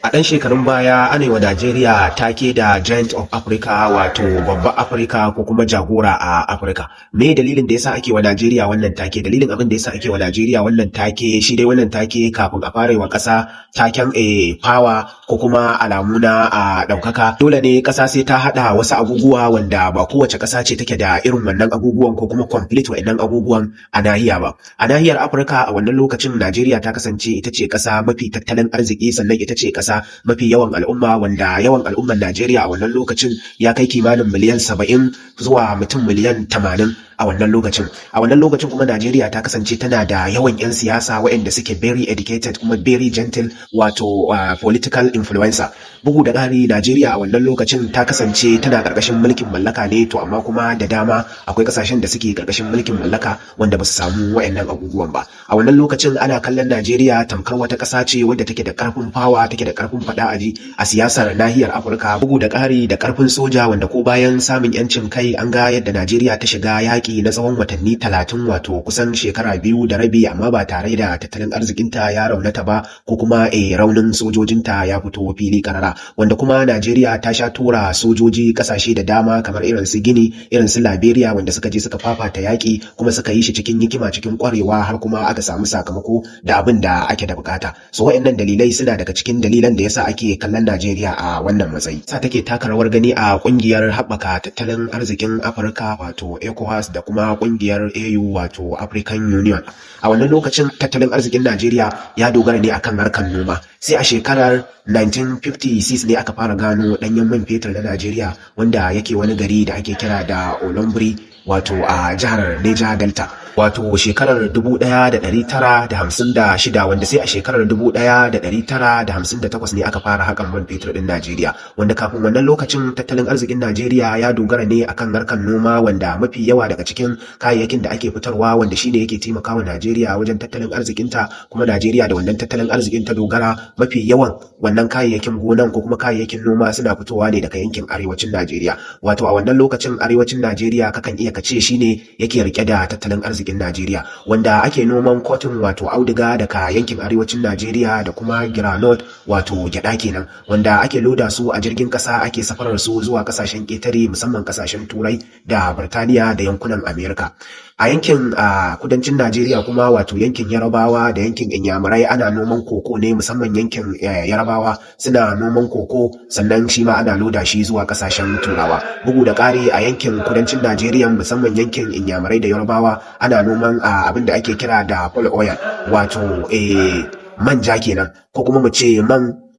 A ɗan shekarun baya ana yi wa Najeriya take da Giant of Africa, wato babban Afirka ko kuma jagora a Afirka. Me dalilin da yasa ake wa Najeriya wannan take? Dalilin abin da yasa ake wa Najeriya wannan take, shi dai wannan take kafin a fara yi wa ƙasa taken power ko kuma alamu na ɗaukaka, dole ne ƙasa sai ta haɗa wasu abubuwa wanda ba kowace ƙasa ce take da irin wannan abubuwan ko kuma complete wa'annan abubuwan a nahiya ba. A nahiyar Afirka a wannan lokacin Najeriya ta kasance ita ce ƙasa mafi tattalin arziki, sannan ita ce ƙasa mafi yawan al'umma, wanda yawan al'ummar Najeriya a wannan lokacin ya kai kimanin miliyan 70 zuwa mutum miliyan 80 a wannan lokacin. A wannan lokacin kuma Najeriya ta kasance tana da yawan 'yan siyasa waɗanda suke very educated kuma very gentle, wato political influencer. Bugu da ƙari, Najeriya a wannan lokacin ta kasance tana ƙarƙashin mulkin mallaka ne, to amma kuma da dama akwai ƙasashen da suke ƙarƙashin mulkin mallaka wanda ba su samu waɗannan abubuwan ba. A wannan lokacin ana kallon Najeriya tamkar wata ƙasa ce wadda take da ƙarfin fawa, take da ƙarfin faɗa aji a siyasar nahiyar Afirka. Bugu da ƙari da ƙarfin soja, wanda ko bayan samun 'yancin kai an ga yadda Najeriya ta shiga yaƙi na tsawon watanni 30, wato kusan shekara 2 da rabi, amma ba tare da tattalin arzikinta ya raunata ba ko kuma raunin sojojinta ya fito fili karara, wanda kuma Najeriya ta sha tura sojoji ƙasashe da dama kamar irin su Gini, irin su Liberia, wanda suka je suka fafata yaƙi kuma suka yi shi cikin hikima, cikin ƙwarewa, har kuma aka samu sakamako da abin da ake da bukata. So waɗannan dalilai suna daga cikin dalilan da yasa ake kallon Najeriya a wannan matsayi. Sa take taka rawar gani a ƙungiyar haɓaka tattalin arzikin Afirka, wato ECOWAS, da kuma ƙungiyar AU, wato African Union. A wannan lokacin tattalin arzikin Najeriya ya dogara ne akan harkar noma. Sai a shekarar 1956 ne aka fara gano ɗanyen man fetur na Najeriya, wanda yake wani gari da ake kira da Olombri, wato a jihar Niger Delta. Wato shekarar 1956, wanda sai a shekarar 1958 ne aka fara haƙar man fetur ɗin Najeriya, wanda kafin wannan lokacin tattalin arzikin Najeriya ya dogara ne akan harkar noma, wanda mafi yawa daga cikin kayayyakin da ake fitarwa wanda shine yake taimakawa Najeriya wajen tattalin arzikinta, kuma Najeriya da wannan tattalin arzikin ta dogara, mafi yawan wannan kayayyakin gonan ko kuma kayayyakin noma suna fitowa ne daga yankin arewacin Najeriya. Wato a wannan lokacin arewacin Najeriya kakan iya kace shine yake rike da tattalin arzikin Najeriya, wanda ake noman cotton, wato auduga, daga yankin arewacin Najeriya, da kuma granite, wato gyada kenan, wanda ake loda su a jirgin kasa ake safarar su zuwa kasashen ƙetare, musamman kasashen Turai da Birtaniya da yankunan Amerika. A yankin kudancin Najeriya kuma, wato yankin Yarabawa da yankin Inyamurai, ana noman koko ne, musamman yankin Yarabawa suna noman koko, sannan shi ma ana loda shi zuwa kasashen Turawa. Bugu da ƙari a yankin kudancin Najeriya, musamman yankin Inyamurai da Yarabawa, ana noman abin da ake kira da palm oil, wato manja kenan, ko kuma mu ce man